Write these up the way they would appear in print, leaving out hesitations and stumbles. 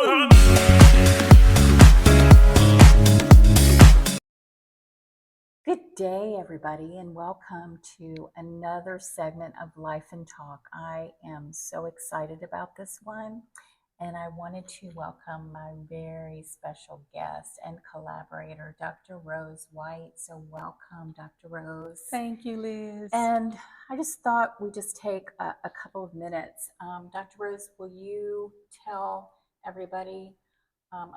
Good day, everybody, and welcome to another segment of Lifin Talk. I am so excited about this one, and I wanted to welcome my very special guest and collaborator, Dr. Rose White. So, welcome, Dr. Rose. Thank you, Liz. And I just thought we'd just take a couple of minutes. Dr. Rose, will you tell everybody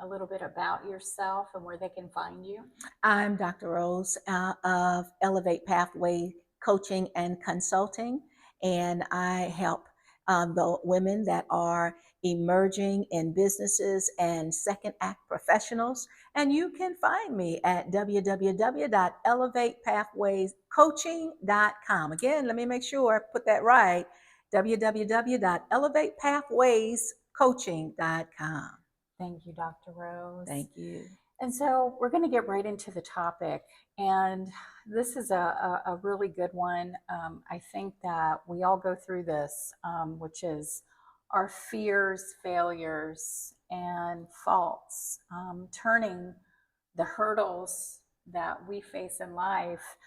a little bit about yourself and where they can find you? I'm Dr. Rose of Elevate Pathway Coaching and Consulting, and I help the women that are emerging in businesses and second act professionals. And you can find me at www.elevatepathwayscoaching.com. Again, let me make sure I put that right, www.elevatepathwayscoaching.com. Thank you, Dr. Rose. Thank you. And so we're going to get right into the topic. And this is a really good one. I think that we all go through this, which is our fears, failures, and faults, turning the hurdles that we face in life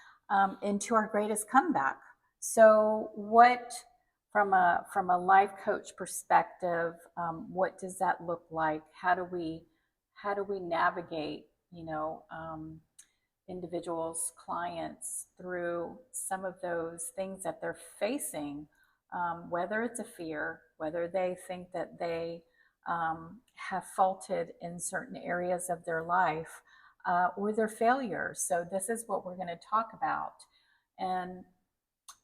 into our greatest comeback. So what from a life coach perspective, what does that look like? How do we navigate, individuals, clients through some of those things that they're facing, whether it's a fear, whether they think that they have faulted in certain areas of their life, or their failures. So this is what we're going to talk about. And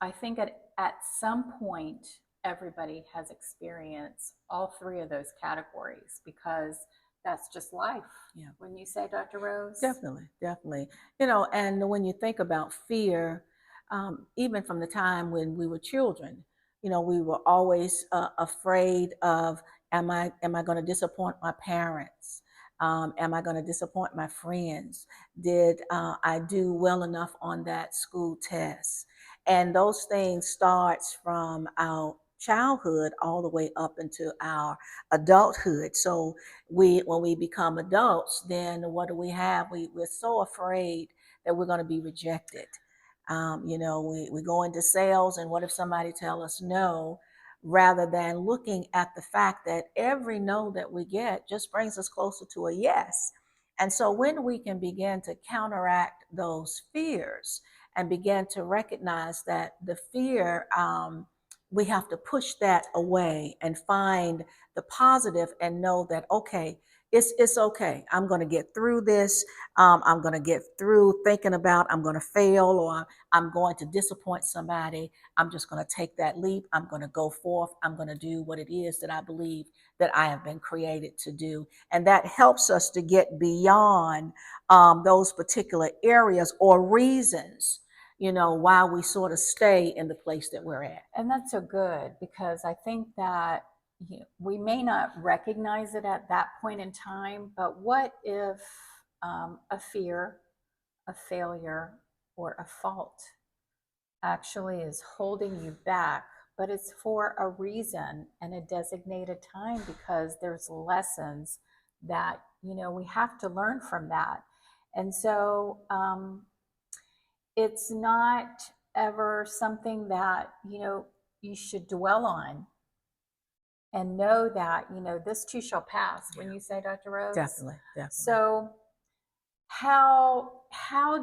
I think at some point, everybody has experienced all three of those categories, because that's just life. Yeah. When you say, Dr. Rose? Definitely. And when you think about fear, even from the time when we were children, we were always afraid of, am I going to disappoint my parents? Am I going to disappoint my friends? Did I do well enough on that school test? And those things starts from our childhood all the way up into our adulthood. So when we become adults, then what do we have? We're so afraid that we're going to be rejected. We go into sales, and what if somebody tell us no, rather than looking at the fact that every no that we get just brings us closer to a yes. And so when we can begin to counteract those fears and begin to recognize that the fear, we have to push that away and find the positive and know that, okay, it's okay. I'm going to get through this. I'm going to get through thinking about I'm going to fail, or I'm going to disappoint somebody. I'm just going to take that leap. I'm going to go forth. I'm going to do what it is that I believe that I have been created to do. And that helps us to get beyond those particular areas or reasons, why we sort of stay in the place that we're at. And that's so good, because I think that we may not recognize it at that point in time, but what if a fear, a failure, or a fault actually is holding you back, but it's for a reason and a designated time, because there's lessons that, we have to learn from that. And so it's not ever something that, you should dwell on, and know that, this too shall pass. When you say, Dr. Rose? Definitely. So how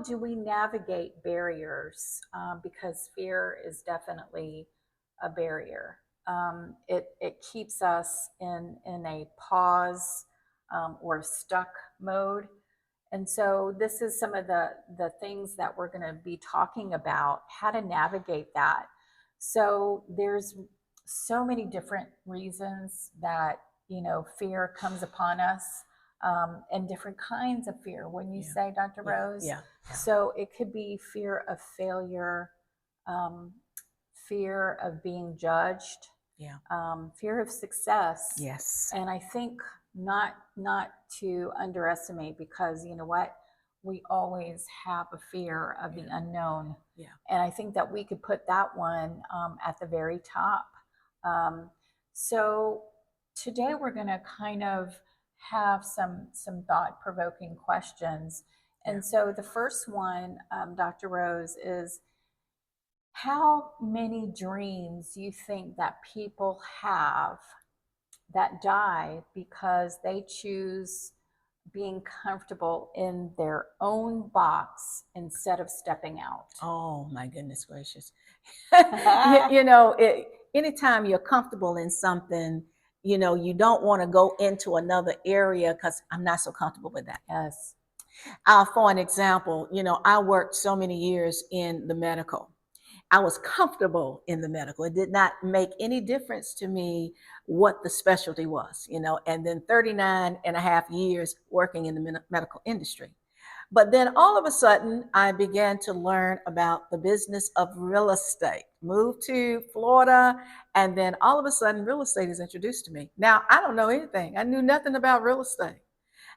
do we navigate barriers? Because fear is definitely a barrier. It keeps us in a pause or a stuck mode. And so this is some of the things that we're going to be talking about, how to navigate that. So there's so many different reasons that, fear comes upon us, and different kinds of fear. When you say, Dr. Rose? Yeah. So it could be fear of failure, fear of being judged, fear of success. Yes. And I think not to underestimate, because you know what? We always have a fear of the unknown. Yeah. And I think that we could put that one at the very top. So today we're going to kind of have some thought-provoking questions. Yeah. And so the first one, Dr. Rose, is how many dreams you think that people have that die because they choose being comfortable in their own box instead of stepping out? Oh my goodness gracious. Yes. Anytime you're comfortable in something, you don't want to go into another area because I'm not so comfortable with that. For an example, I worked so many years in the medical. I was comfortable in the medical. It did not make any difference to me what the specialty was, and then 39 and a half years working in the medical industry. But then all of a sudden, I began to learn about the business of real estate. Moved to Florida, and then all of a sudden, real estate is introduced to me. Now, I don't know anything. I knew nothing about real estate.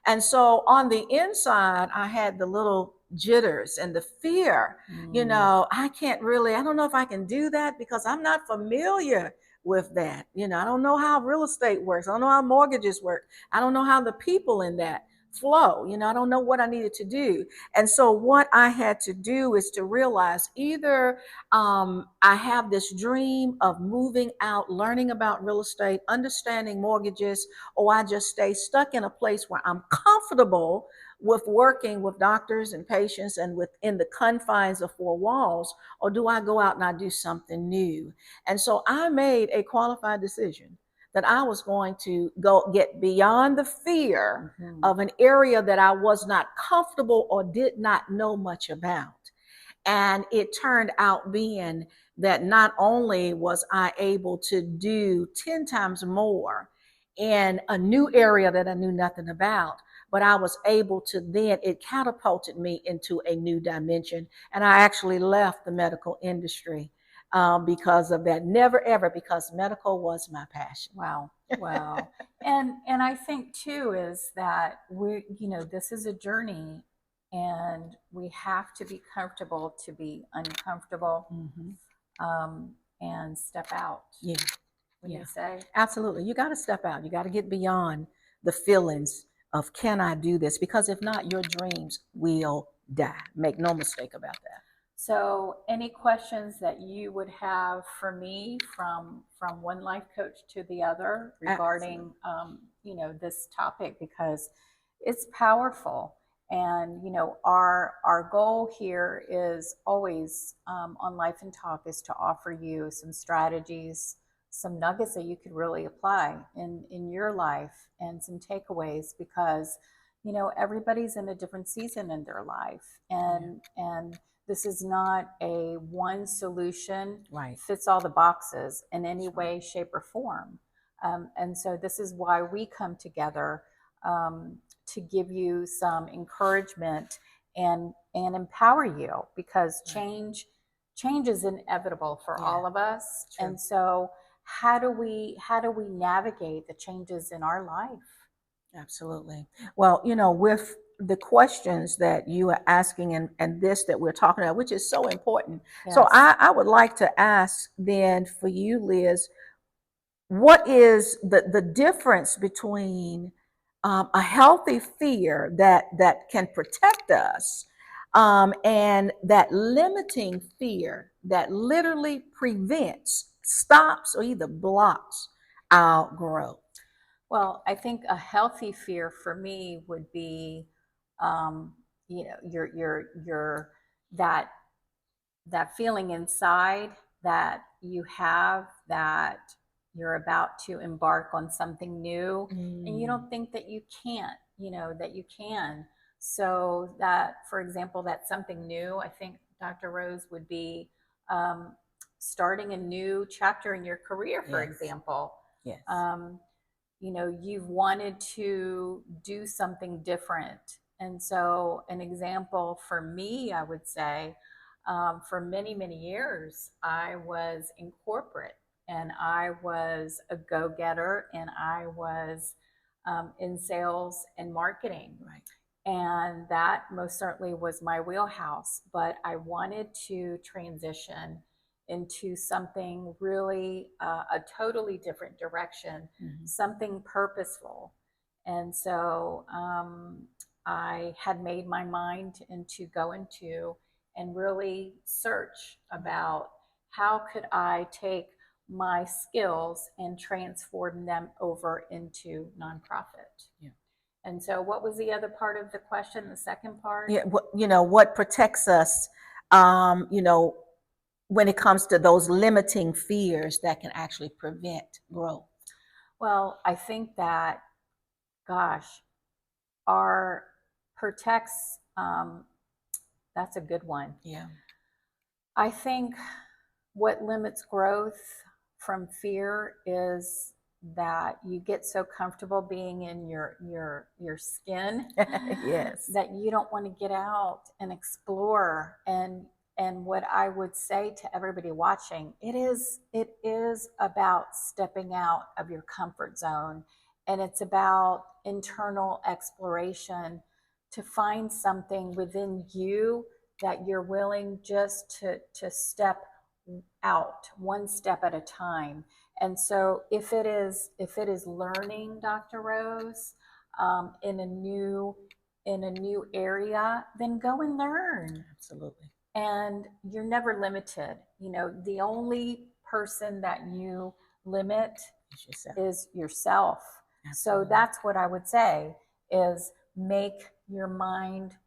And so on the inside, I had the little jitters and the fear, I don't know if I can do that because I'm not familiar with that. I don't know how real estate works. I don't know how mortgages work. I don't know how the people in that flow. I don't know what I needed to do. And so what I had to do is to realize either I have this dream of moving out, learning about real estate, understanding mortgages, or I just stay stuck in a place where I'm comfortable with working with doctors and patients and within the confines of four walls, or do I go out and I do something new? And so I made a qualified decision that I was going to go get beyond the fear of an area that I was not comfortable or did not know much about. And it turned out being that not only was I able to do 10 times more in a new area that I knew nothing about, but I was able to then, it catapulted me into a new dimension. And I actually left the medical industry because of that. Never ever, because medical was my passion. Wow. Wow. And I think too is that this is a journey and we have to be comfortable to be uncomfortable, and step out. Yeah. Would Yeah. you say? Absolutely. You got to step out. You got to get beyond the feelings of can I do this? Because if not, your dreams will die. Make no mistake about that. So, any questions that you would have for me from one life coach to the other regarding this topic, because it's powerful, and our goal here is always, on Lifin Talk, is to offer you some strategies, some nuggets that you could really apply in your life, and some takeaways, because everybody's in a different season in their life, and this is not a one solution Right. fits all the boxes in any That's way, right. shape, or form. And so this is why we come together, to give you some encouragement and empower you, because change is inevitable for Yeah. all of us. True. And so how do we navigate the changes in our life? Absolutely. Well, with the questions that you are asking and this that we're talking about, which is so important. So Yes. I would like to ask then for you, Liz, what is the difference between a healthy fear that can protect us, and that limiting fear that literally prevents, stops, or either blocks our growth? Well, I think a healthy fear for me would be, um, your that that feeling inside that you have, that you're about to embark on something new, and you don't think that you can't, that you can. So that, for example, that something new, I think, Dr. Rose, would be, um, starting a new chapter in your career, for Yes. example. Yes. You've wanted to do something different. And so, an example for me, I would say, for many, many years, I was in corporate, and I was a go getter, and I was, in sales and marketing. Right. And that most certainly was my wheelhouse. But I wanted to transition into something really, a totally different direction, something purposeful. And so I had made my mind into go into and really search about how could I take my skills and transform them over into nonprofit. Yeah. And so, what was the other part of the question? The second part? Yeah, what protects us, you know, when it comes to those limiting fears that can actually prevent growth. Well, I think that, gosh, our protects, that's a good one. Yeah. I think what limits growth from fear is that you get so comfortable being in your skin Yes. that you don't want to get out and explore. And what I would say to everybody watching, it is about stepping out of your comfort zone, and it's about internal exploration to find something within you that you're willing just to step out one step at a time. And so if it is learning, Dr. Rose, in a new area, then go and learn. Absolutely. And you're never limited. The only person that you limit It's yourself. is yourself. Absolutely. So that's what I would say is make your mind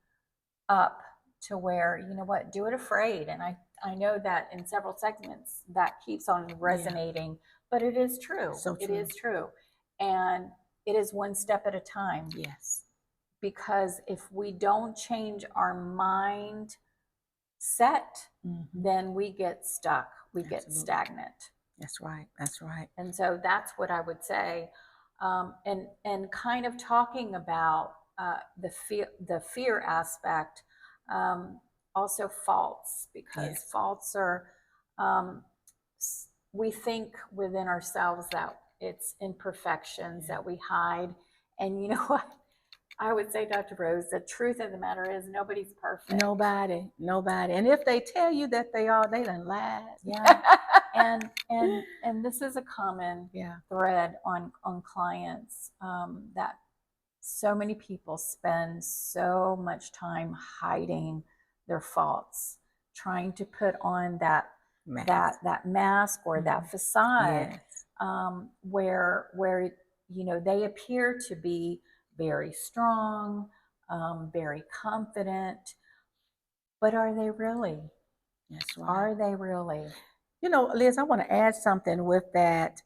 up to where, you know what, do it afraid. And I know that in several segments that keeps on resonating, but it is true. So It true. is true. And it is one step at a time. Yes. Because if we don't change our mind set, then we get stuck. We get Absolutely. stagnant. That's right. That's right. And so that's what I would say. And kind of talking about the fear aspect, also faults, because Yes. faults are, um, we think within ourselves that it's imperfections that we hide. And you know what? I would say, Dr. Rose, the truth of the matter is nobody's perfect. Nobody. And if they tell you that they are, they done lied. Yeah. and this is a common thread on clients, that so many people spend so much time hiding their faults, trying to put on that mask or that facade, Yes. where they appear to be very strong, very confident, but are they really? That's right. Are they really? Liz, I want to add something with that.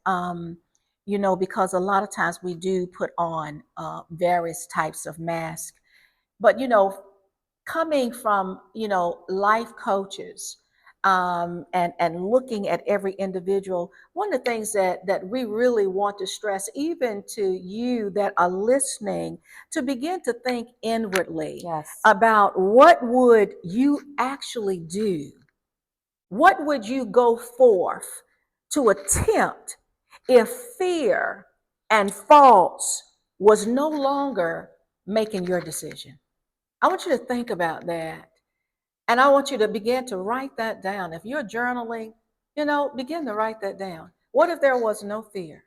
Because a lot of times we do put on various types of masks, but coming from life coaches, and looking at every individual, one of the things that we really want to stress, even to you that are listening, to begin to think inwardly about what would you actually do. What would you go forth to attempt if fear and faults was no longer making your decision? I want you to think about that. And I want you to begin to write that down. If you're journaling, begin to write that down. What if there was no fear?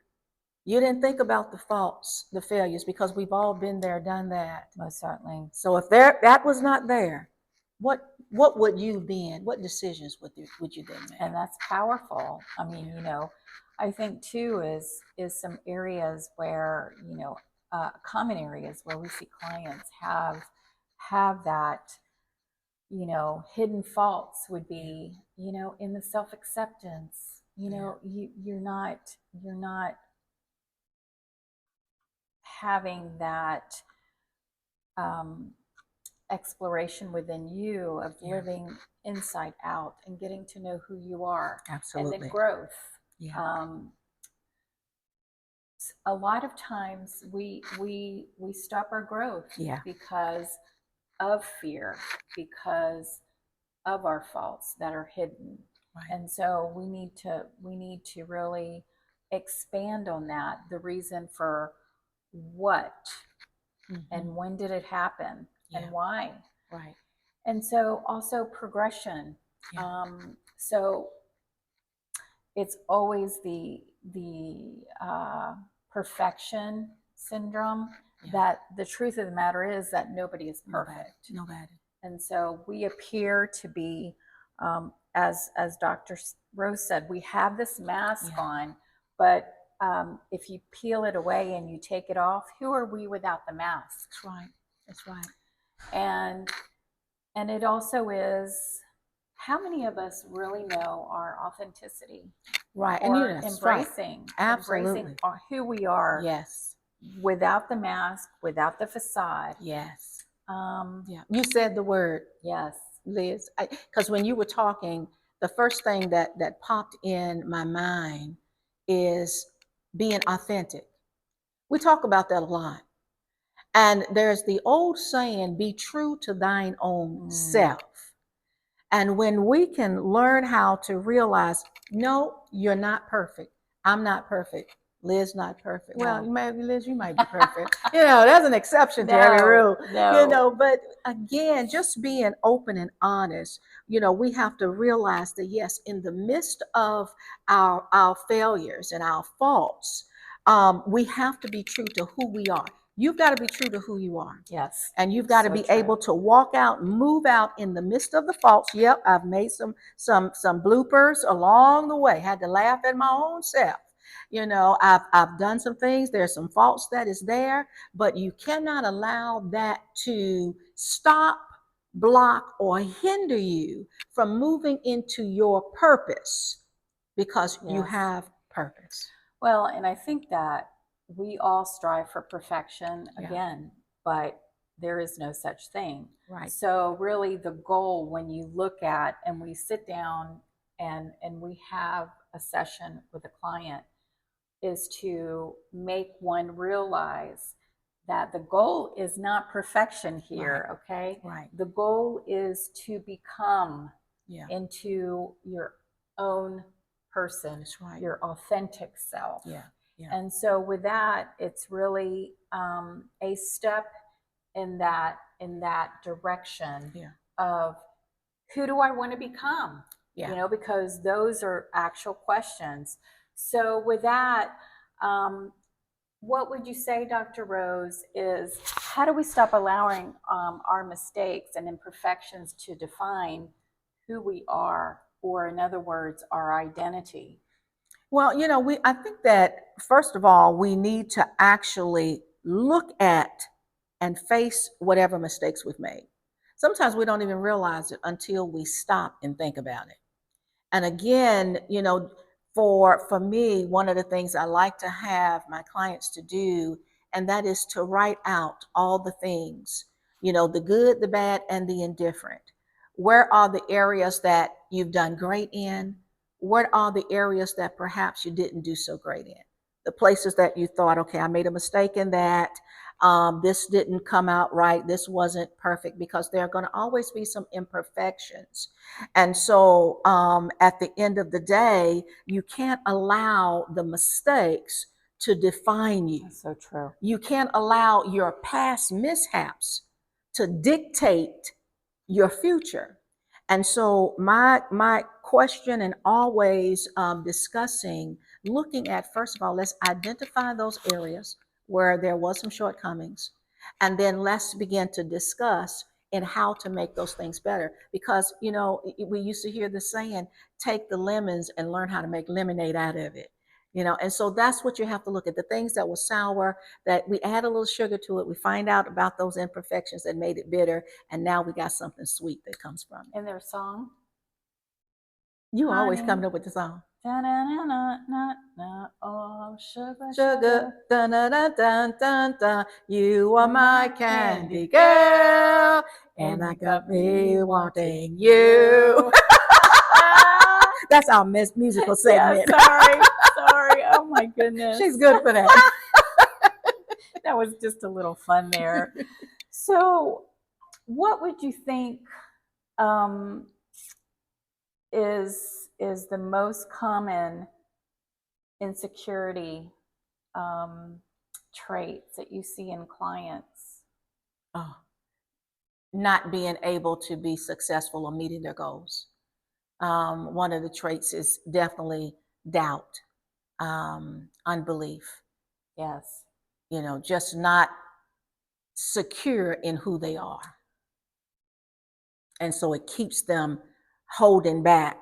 You didn't think about the faults, the failures, because we've all been there, done that. Most certainly. So if that was not there, what would you then? What decisions would you then make? And that's powerful. I mean, I think too is some areas where common areas where we see clients have that hidden faults would be in the self acceptance. You're not having that exploration within you of living inside out and getting to know who you are. Absolutely. And then growth. A lot of times we stop our growth because of fear, because of our faults that are hidden. Right. And so we need to really expand on that, the reason for what and when did it happen and why. Right. And so also progression. So it's always the perfection syndrome that the truth of the matter is that nobody is perfect. Nobody. And so we appear to be, as Dr. Rose said, we have this mask on, but if you peel it away and you take it off, who are we without the mask? That's right. That's right. And it also is, how many of us really know our authenticity? Right. And embracing, absolutely, embracing who we are. Yes. Without the mask, without the facade. Yes. Yeah. You said the word. Yes. Liz, because when you were talking, the first thing that popped in my mind is being authentic. We talk about that a lot. And there's the old saying, be true to thine own self. And when we can learn how to realize, no, you're not perfect. I'm not perfect. Liz not perfect. Well, maybe Liz, you might be perfect. There's an exception to every rule. But again, just being open and honest, we have to realize that yes, in the midst of our failures and our faults, we have to be true to who we are. You've got to be true to who you are. Yes. And you've got to be able to walk out, move out in the midst of the faults. Yep, I've made some bloopers along the way. Had to laugh at my own self. I've done some things. There's some faults that is there, but you cannot allow that to stop, block, or hinder you from moving into your purpose, because you have purpose. Well, and I think that we all strive for perfection again, but there is no such thing. Right. So really the goal, when you look at and we sit down and we have a session with a client, is to make one realize that the goal is not perfection here. Okay. Right. The goal is to become into your own person, your authentic self. And so with that, it's really a step in that direction of who do I want to become? Because those are actual questions. So with that, what would you say, Dr. Rose, is how do we stop allowing our mistakes and imperfections to define who we are, or in other words, our identity? Well, I think that first of all, we need to actually look at and face whatever mistakes we've made. Sometimes we don't even realize it until we stop and think about it. And again, for me, one of the things I like to have my clients to do, and that is to write out all the things, the good, the bad, and the indifferent. Where are the areas that you've done great in? What are the areas that perhaps you didn't do so great in? The places that you thought, okay, I made a mistake in that. This didn't come out right. This wasn't perfect, because there are going to always be some imperfections. And so at the end of the day, you can't allow the mistakes to define you. That's so true. You can't allow your past mishaps to dictate your future. And so my question, and always discussing, looking at, first of all, let's identify those areas where there was some shortcomings, and then let's begin to discuss in how to make those things better. Because we used to hear the saying, take the lemons and learn how to make lemonade out of it. And so that's what you have to look at. The things that were sour, that we add a little sugar to it, we find out about those imperfections that made it bitter, and now we got something sweet that comes from it. And their song? You always coming up with the song. Oh, sugar, sugar, dun, dun, dun, dun, dun, dun. You are my candy girl, and I got me wanting you. That's our musical segment. Yeah, sorry. Oh my goodness. She's good for that. That was just a little fun there. So, what would you think is the most common insecurity traits that you see in clients? Not being able to be successful or meeting their goals. One of the traits is definitely doubt, unbelief. Yes. Just not secure in who they are. And so it keeps them holding back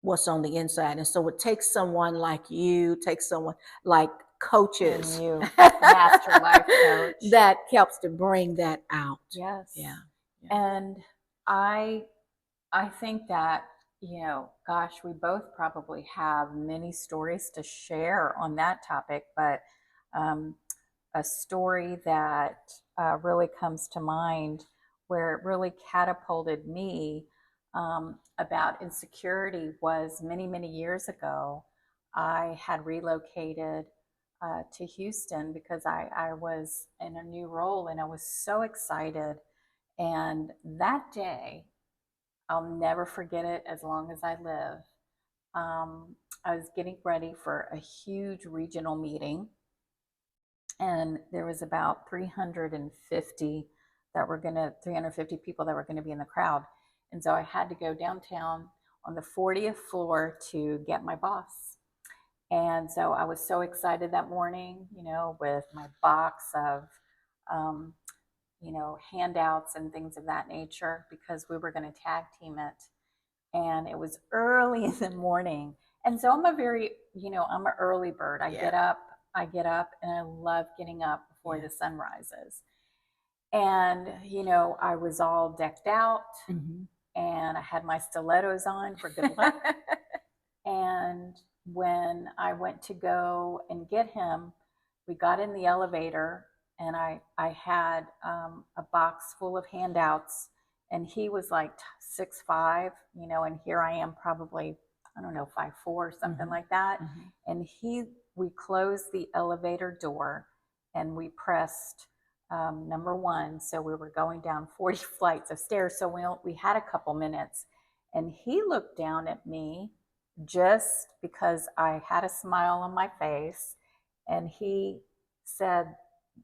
what's on the inside. And so it takes someone like you, takes someone like And coaches you, master life coach. that helps to bring that out. Yes. Yeah. And I think that, gosh, we both probably have many stories to share on that topic, but a story that really comes to mind where it really catapulted me about insecurity was many, many years ago. I had relocated to Houston because I was in a new role and I was so excited. And that day, I'll never forget it as long as I live. I was getting ready for a huge regional meeting, and there was about 350 people that were going to be in the crowd. And so I had to go downtown on the 40th floor to get my boss. And so I was so excited that morning, with my box of, um, handouts and things of that nature because we were going to tag team it. And it was early in the morning. And so I'm I'm an early bird. I get up and I love getting up before the sun rises. And, I was all decked out and I had my stilettos on for good luck. And when I went to go and get him, we got in the elevator and I had a box full of handouts, and he was like 6'5", and here I am probably, I don't know, 5'4", something like that. And we closed the elevator door and we pressed number one. So we were going down 40 flights of stairs. So we had a couple minutes, and he looked down at me just because I had a smile on my face, and he said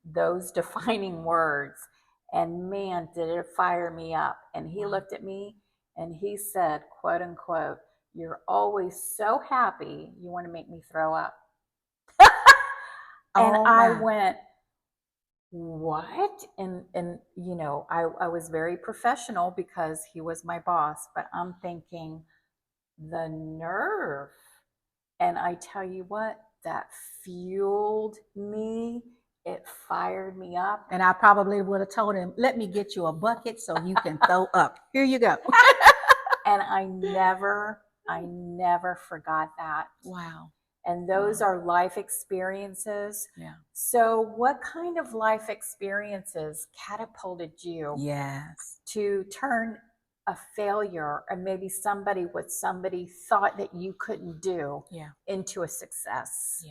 those defining words, and man, did it fire me up. And he looked at me and he said, quote unquote, "You're always so happy you want to make me throw up." And I went, "What?" And I was very professional because he was my boss, but I'm thinking, the nerve. And I tell you what, that fueled me. It fired me up. And I probably would have told him, "Let me get you a bucket so you can throw up. Here you go." And I never forgot that. Wow. And those are life experiences. Yeah. So what kind of life experiences catapulted you to turn a failure, or maybe what somebody thought that you couldn't do, into a success?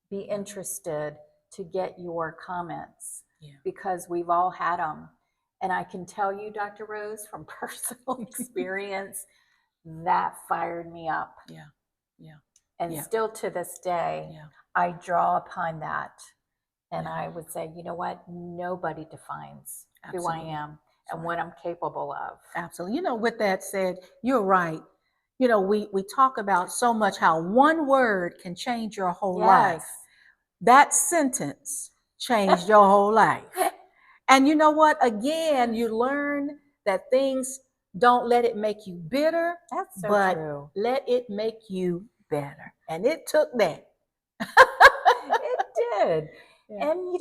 Be interested to get your comments, because we've all had them. And I can tell you, Dr. Rose, from personal experience, that fired me up. And still to this day, I draw upon that. And I would say, you know what? Nobody defines who I am and what I'm capable of. Absolutely. With that said, you're right. We talk about so much how one word can change your whole life. That sentence changed your whole life. And you know what? Again, you learn that things, don't let it make you bitter, but true. Let it make you better. And it took that. It did. And,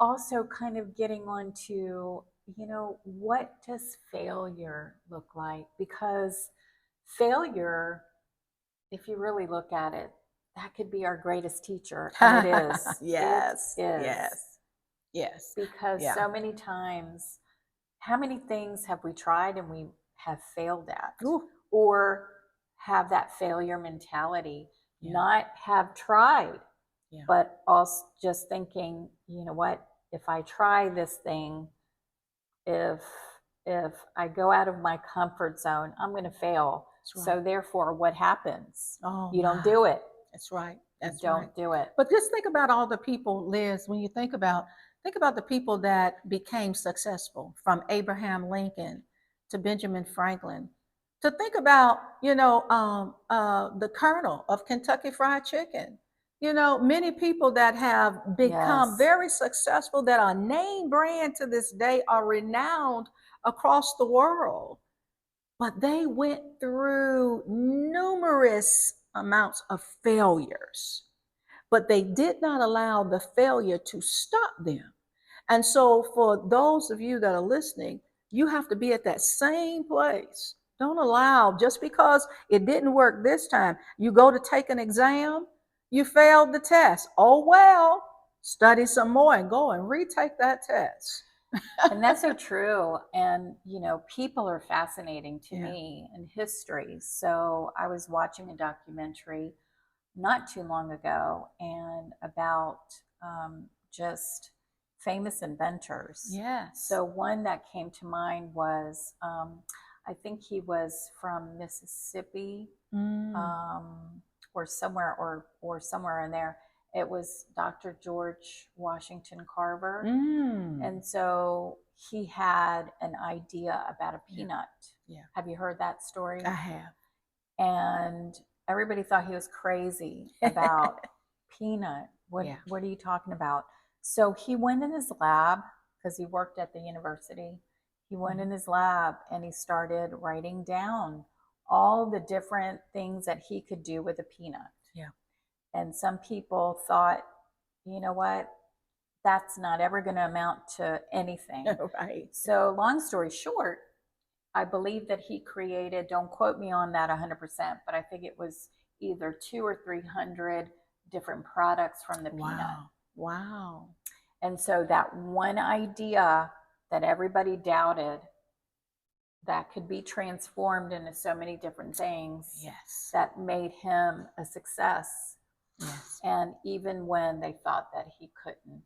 also kind of getting on to, what does failure look like? Because failure, if you really look at it, that could be our greatest teacher. And it is. Yes. It is. Yes. Because so many times, how many things have we tried and we have failed at? Or have that failure mentality, not have tried, but also just thinking, you know what, if I try this thing, if I go out of my comfort zone, I'm going to fail. So therefore, what happens? You don't do it. That's right. Don't do it. But just think about all the people, Liz, when you think about the people that became successful, from Abraham Lincoln to Benjamin Franklin. To think about, the Colonel of Kentucky Fried Chicken. You know, many people that have become Yes. very successful, that are name brand to this day, are renowned across the world, but they went through numerous amounts of failures, but they did not allow the failure to stop them. And so, for those of you that are listening, you have to be at that same place. Don't allow, just because it didn't work this time, you go to take an exam, you failed the test. Oh, well, study some more and go and retake that test. And that's so true. And, you know, people are fascinating to Yeah. me in history. So I was watching a documentary not too long ago and about just famous inventors. Yes. So one that came to mind was, I think he was from Mississippi, Mm. um, or somewhere in there. It was Dr. George Washington Carver. Mm. And so he had an idea about a Yeah. peanut. Yeah. Have you heard that I story? have. And everybody thought he was crazy about peanut. Yeah. What are you talking about? So he went in his lab because he worked at the university. He went in Mhm. his lab and he started writing down all the different things that he could do with a peanut. Yeah. And some people thought, you know what, that's not ever going to amount to anything. Right. So, long story short, I believe that he created, don't quote me on that 100%, but I think it was either two or 300 different products from the peanut. Wow. Wow. And so, that one idea that everybody doubted that could be transformed into so many different things Yes. that made him a success. Yes. And even when they thought that he couldn't.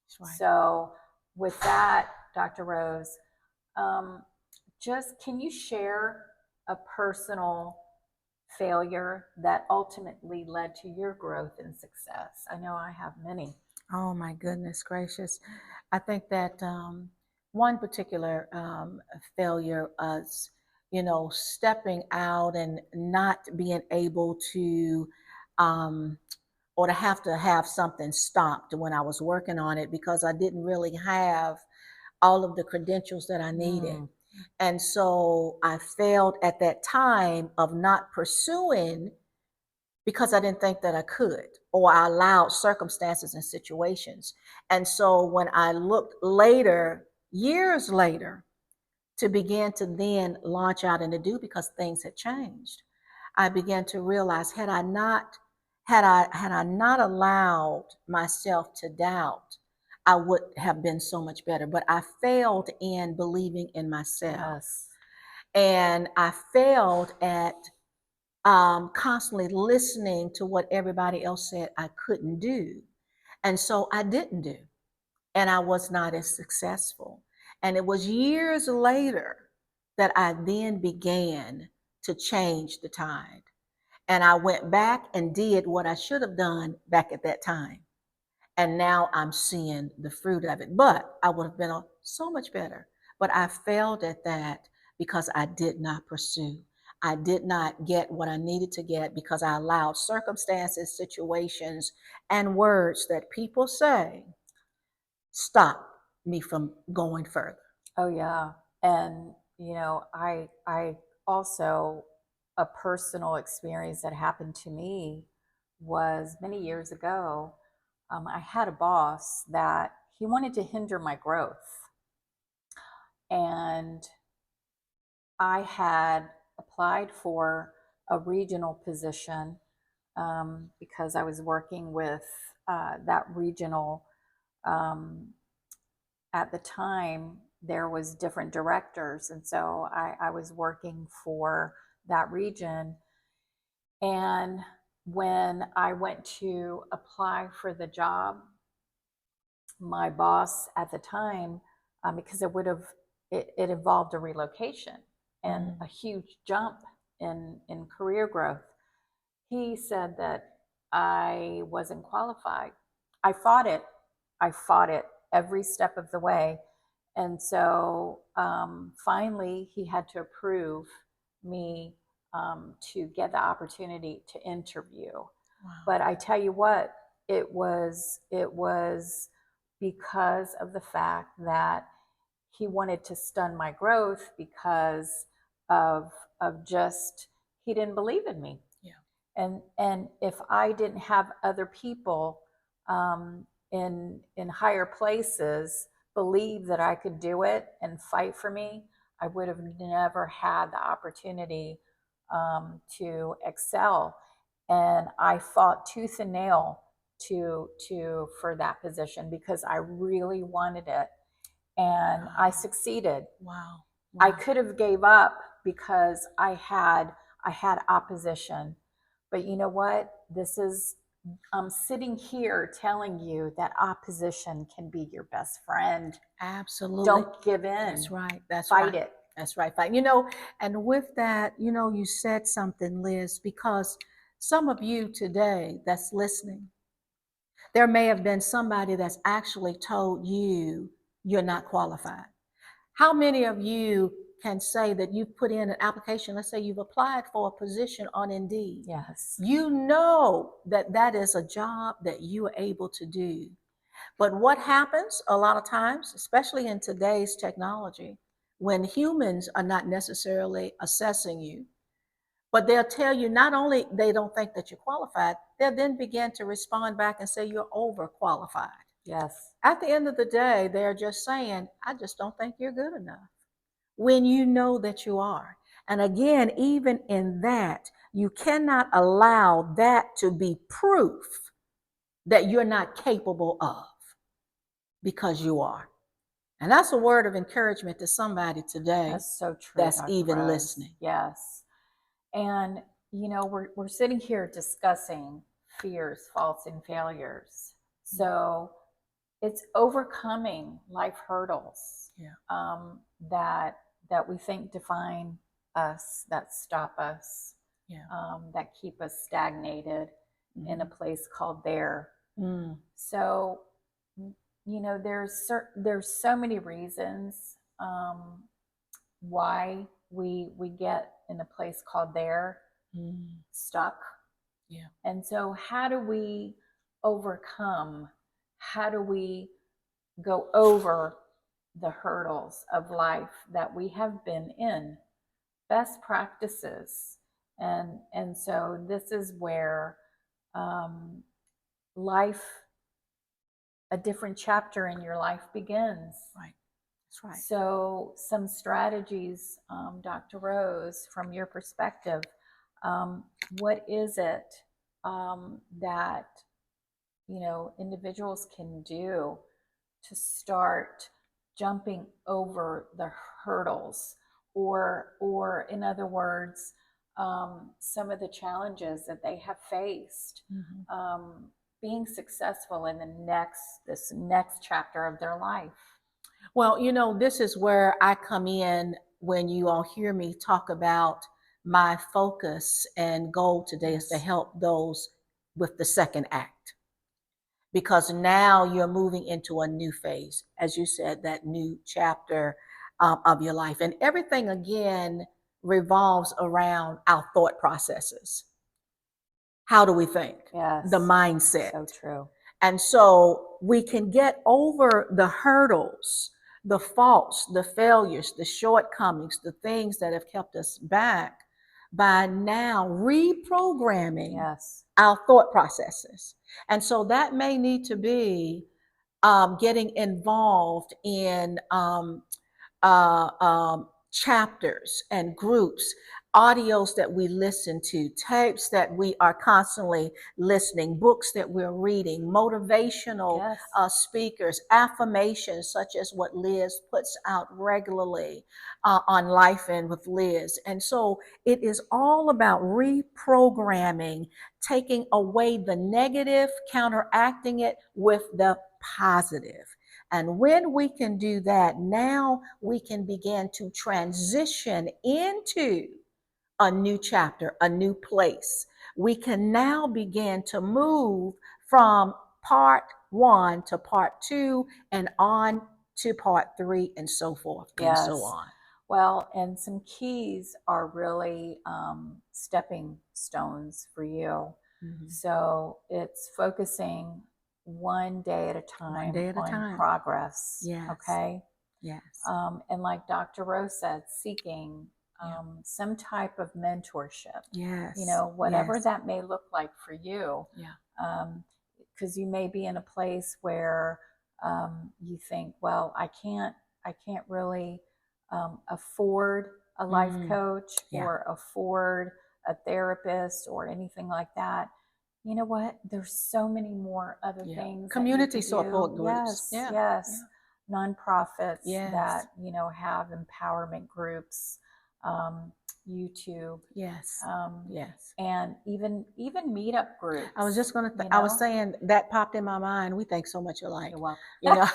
That's right. So, with that, Dr. Rose, um, just can you share a personal failure that ultimately led to your growth and success? I know I have many. Oh my goodness gracious. I think that one particular failure was, stepping out and not being able to, um, or to have something stopped when I was working on it, because I didn't really have all of the credentials that I needed. Mm, And so I failed at that time of not pursuing, because I didn't think that I could, or I allowed circumstances and situations. And so when I looked later, years later, to begin to then launch out and to do, because things had changed, I began to realize, had I not allowed myself to doubt, I would have been so much better. But I failed in believing in myself. yes. And I failed at constantly listening to what everybody else said I couldn't do. And so I didn't do, and I was not as successful. And it was years later that I then began to change the tide. And I went back and did what I should have done back at that time. And now I'm seeing the fruit of it. But I would have been so much better. But I failed at that because I did not pursue. I did not get what I needed to get, because I allowed circumstances, situations, and words that people say stop me from going further. Oh yeah. And I also, a personal experience that happened to me was many years ago. I had a boss that he wanted to hinder my growth. And I had applied for a regional position because I was working with that regional. Um, at the time, there was different directors, and so I was working for that region. And when I went to apply for the job, my boss at the time, because it involved a relocation and a Mm. huge jump in career growth, he said that I wasn't qualified. I fought it. I fought it every step of the way. And so finally, he had to approve me to get the opportunity to interview. Wow. But I tell you what, it was because of the fact that he wanted to stun my growth because of just he didn't believe in me. Yeah. And if I didn't have other people in higher places believe that I could do it and fight for me, I would have never had the opportunity to excel. And I fought tooth and nail to for that position because I really wanted it, and I succeeded. Wow. I Wow. could have gave up because I had opposition. But you know what? This is I'm sitting here telling you that opposition can be your best friend. Absolutely. Don't give That's in. right. That's Fight right. it. That's right. Fine. And with that, you said something, Liz, because some of you today that's listening, there may have been somebody that's actually told you you're not qualified. How many of you can say that you've put in an application? Let's say you've applied for a position on Indeed. Yes. You know that that is a job that you are able to do. But what happens a lot of times, especially in today's technology, when humans are not necessarily assessing you, but they'll tell you not only they don't think that you're qualified, they'll then begin to respond back and say you're overqualified. Yes. At the end of the day, they're just saying, I just don't think you're good enough, when you know that you are. And again, even in that, you cannot allow that to be proof that you're not capable of, because you are. And that's a word of encouragement to somebody today That's so true, that's Dr. even Rose. listening. Yes. And we're sitting here discussing fears, faults, and failures. So it's overcoming life hurdles Yeah. that we think define us, that stop us, Yeah. that keep us stagnated in a place called there. Mm. So there's so many reasons why we get in a place called there, stuck. Yeah. And so how do we overcome? How do we go over the hurdles of life that we have been in? Best practices. And so this is where um, life, a different chapter in your life begins. Right. That's right. So, some strategies, Dr. Rose, from your perspective, what is it that individuals can do to start jumping over the hurdles, or in other words, some of the challenges that they have faced, being successful in this next chapter of their life? Well, this is where I come in when you all hear me talk about my focus and goal today is to Yes. help those with the second act. Because now you're moving into a new phase, as you said, that new chapter of your life. And everything again revolves around our thought processes. How do we think? The Yes. mindset. So true. And so we can get over the hurdles, the faults, the failures, the shortcomings, the things that have kept us back by now reprogramming Yes. our thought processes. And so that may need to be getting involved in chapters and groups, audios that we listen to, tapes that we are constantly listening, books that we're reading, motivational Yes. speakers, affirmations such as what Liz puts out regularly on Lifin with Liz. And so it is all about reprogramming, taking away the negative, counteracting it with the positive. And when we can do that, now we can begin to transition into a new chapter, a new place. We can now begin to move from part one to part two and on to part three and so forth and so Yes. on. Well, and some keys are really stepping stones for you. So it's focusing one day at a One time day at a on time. progress. Yes. Okay. Yes. And like Dr. Rose said, seeking Yeah. some type of mentorship, Yes. whatever Yes. that may look like for you. Yeah. Because you may be in a place where you think, well, I can't really afford a life coach Yeah. or afford a therapist or anything like that. You know what? There's so many more other Yeah. things that you Community can do. support groups. Yes, Yeah. yes. Yeah. Nonprofits Yes. that, have empowerment groups, YouTube, Yes. um, Yes. and even meetup I was groups, just gonna. I was saying that popped in my mind. We think so much alike, You're welcome. you know.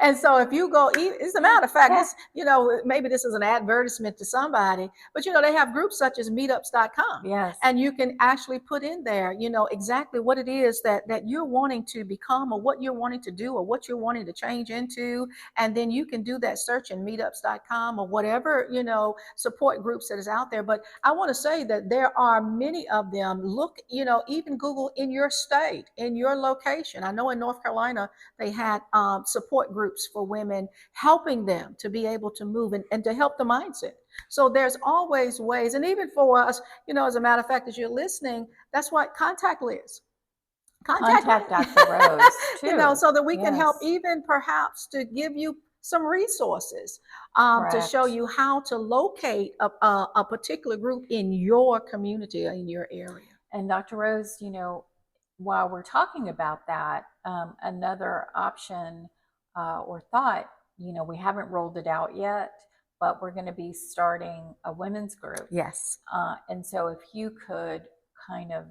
And so if you go, as a matter of fact, Yeah. this, maybe this is an advertisement to somebody, but they have groups such as meetups.com, Yes. and you can actually put in there, exactly what it is that you're wanting to become, or what you're wanting to do, or what you're wanting to change into, and then you can do that search in meetups.com or whatever, support groups that is out there. But I want to say that there are many of them. Look, even Google in your state, in your location. I know in North Carolina, they had support groups for women, helping them to be able to move and to help the mindset. So there's always ways. And even for us, as a matter of fact, as you're listening, that's what contact Liz. Contact Dr. Rose too. So that we can help, Yes. even perhaps to give you some resources, to show Correct. you how to locate a particular group in your community or in your area. And Dr. Rose, while we're talking about that, another option or thought, we haven't rolled it out yet, but we're going to be starting a women's group. Yes. And so if you could kind of,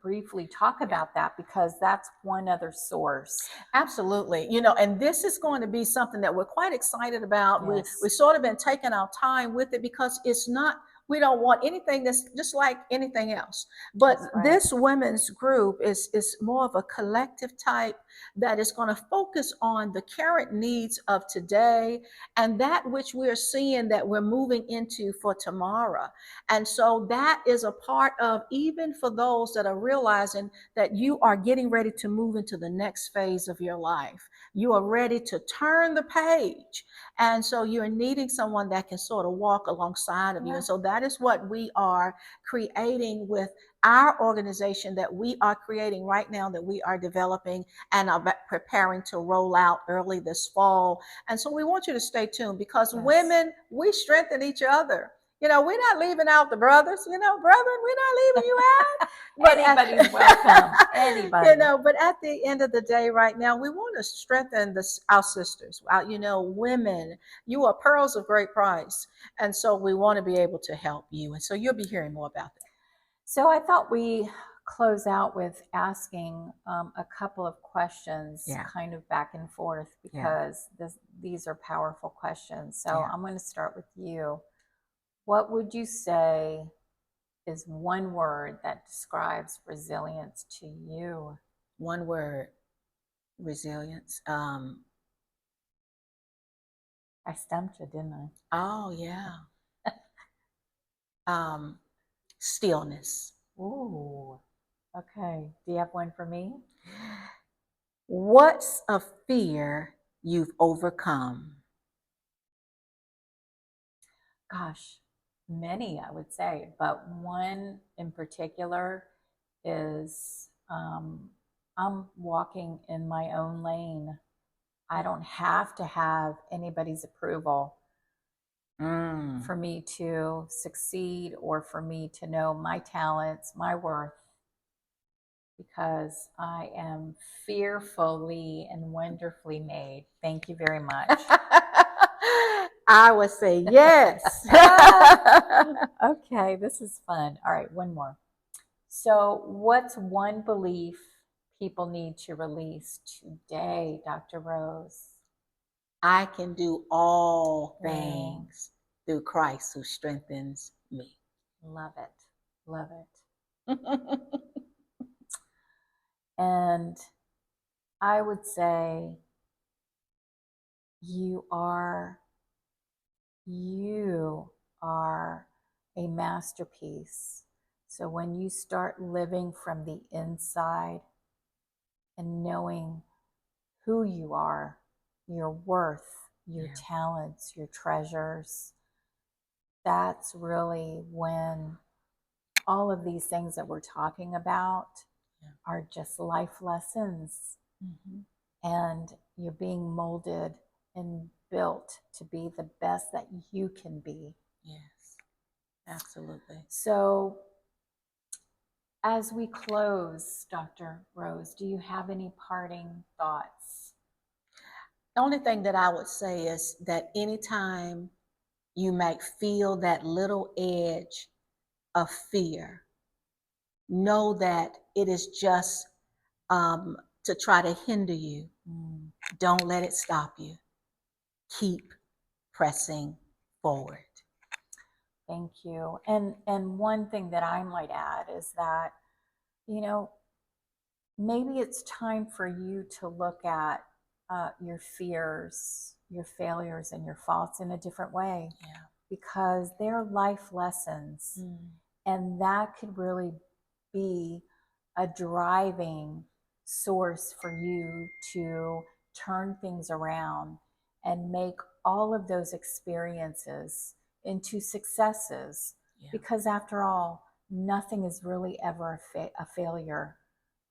briefly talk Yeah. about that, because that's one other source. Absolutely. And this is going to be something that we're quite excited about. Yes. We've sort of been taking our time with it, because it's not, we don't want anything that's just like anything else. But Right. this women's group is more of a collective type that is going to focus on the current needs of today, and that which we're seeing that we're moving into for tomorrow. And so that is a part of, even for those that are realizing that you are getting ready to move into the next phase of your life. You are ready to turn the page. And so you're needing someone that can sort of walk alongside of you. And so that is what we are creating with our organization, that we are creating right now, that we are developing and are preparing to roll out early this fall. And so we want you to stay tuned, because women, we strengthen each other. We're not leaving out the brothers, brethren, we're not leaving you out. But anybody's welcome. Anybody. But at the end of the day, right now, we want to strengthen our sisters. Women, you are pearls of great price. And so we want to be able to help you. And so you'll be hearing more about that. So I thought we close out with asking a couple of questions, kind of back and forth, because these are powerful questions. So I'm going to start with you. What would you say is one word that describes resilience to you? One word: resilience. I stumped you, didn't I? Oh, yeah. Stillness. Ooh. Okay. Do you have one for me? What's a fear you've overcome? Gosh, many, I would say, but one in particular is I'm walking in my own lane. I don't have to have anybody's approval for me to succeed, or for me to know my talents, my worth, because I am fearfully and wonderfully made. Thank you very much. I would say yes. Okay, this is fun. All right, one more. So, what's one belief people need to release today, Dr. Rose? I can do all things through Christ who strengthens me. Love it. Love it. And I would say you are you are a masterpiece. So when you start living from the inside and knowing who you are, your worth, your talents, your treasures, that's really when all of these things that we're talking about are just life lessons. And you're being molded and built to be the best that you can be. Yes, absolutely. So, as we close, Dr. Rose, do you have any parting thoughts? The only thing that I would say is that anytime you might feel that little edge of fear, know that it is just to try to hinder you. Don't let it stop you. Keep pressing forward. Thank you. And one thing that I might add is that, you know, maybe it's time for you to look at your fears, your failures, and your faults in a different way. Yeah. Because they're life lessons. And that could really be a driving source for you to turn things around and make all of those experiences into successes. Because after all, nothing is really ever a failure.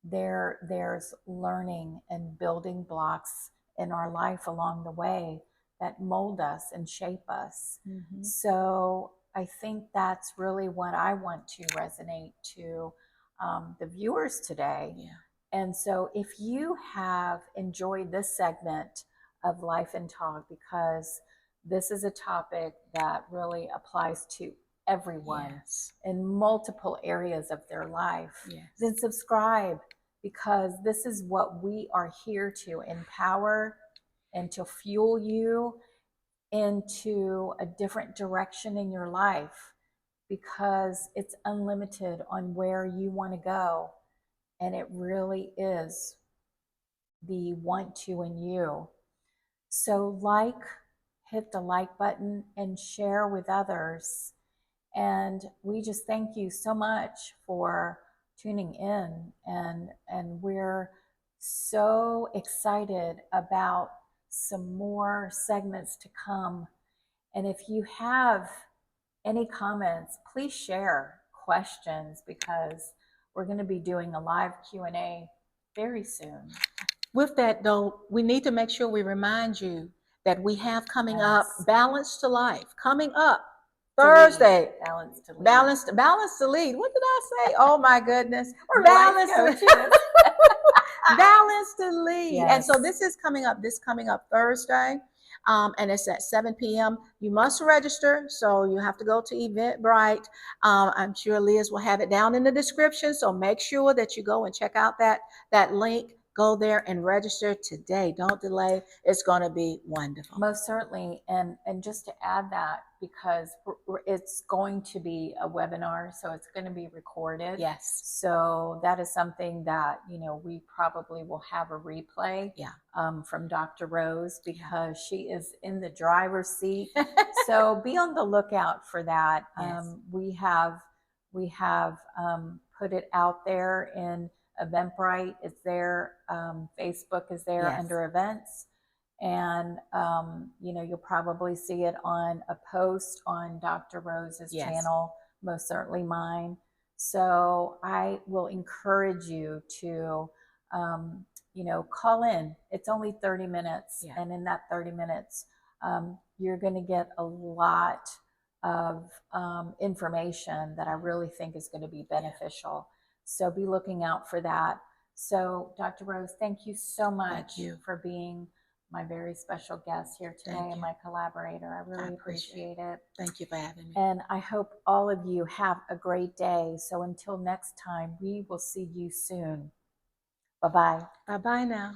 There's learning and building blocks in our life along the way that mold us and shape us. So I think that's really what I want to resonate to the viewers today. And so if you have enjoyed this segment of Lifin Talk, because this is a topic that really applies to everyone in multiple areas of their life, then subscribe, because this is what we are here to empower and to fuel you into a different direction in your life, because it's unlimited on where you want to go. And it really is the want to in you. So hit the like button and share with others. And we just thank you so much for tuning in. And we're so excited about some more segments to come. And if you have any comments, please share questions, because we're going to be doing a live Q&A very soon. With that, though, we need to make sure we remind you that we have coming up Balance to Life, coming up Thursday. Balance to lead. Balance to lead. What did I say? Oh my goodness. We're balance coaches. Balance to lead. And so this is coming up Thursday. And it's at 7 p.m. You must register, so you have to go to Eventbrite. I'm sure Liz will have it down in the description, so make sure that you go and check out that link. Go there and register today. Don't delay. It's going to be wonderful. Most certainly. And just to add that, because it's going to be a webinar, so it's going to be recorded. Yes. So that is something that, we probably will have a replay from Dr. Rose, because she is in the driver's seat. So be on the lookout for that. We have put it out there in Eventbrite. It's there. Facebook is there under events. And, you'll probably see it on a post on Dr. Rose's channel, most certainly mine. So I will encourage you to, call in. It's only 30 minutes. And in that 30 minutes, you're going to get a lot of information that I really think is going to be beneficial. So be looking out for that. So Dr. Rose, thank you so much for being my very special guest here today and my collaborator. I really appreciate it. Thank you for having me. And I hope all of you have a great day. So until next time, we will see you soon. Bye-bye. Bye-bye now.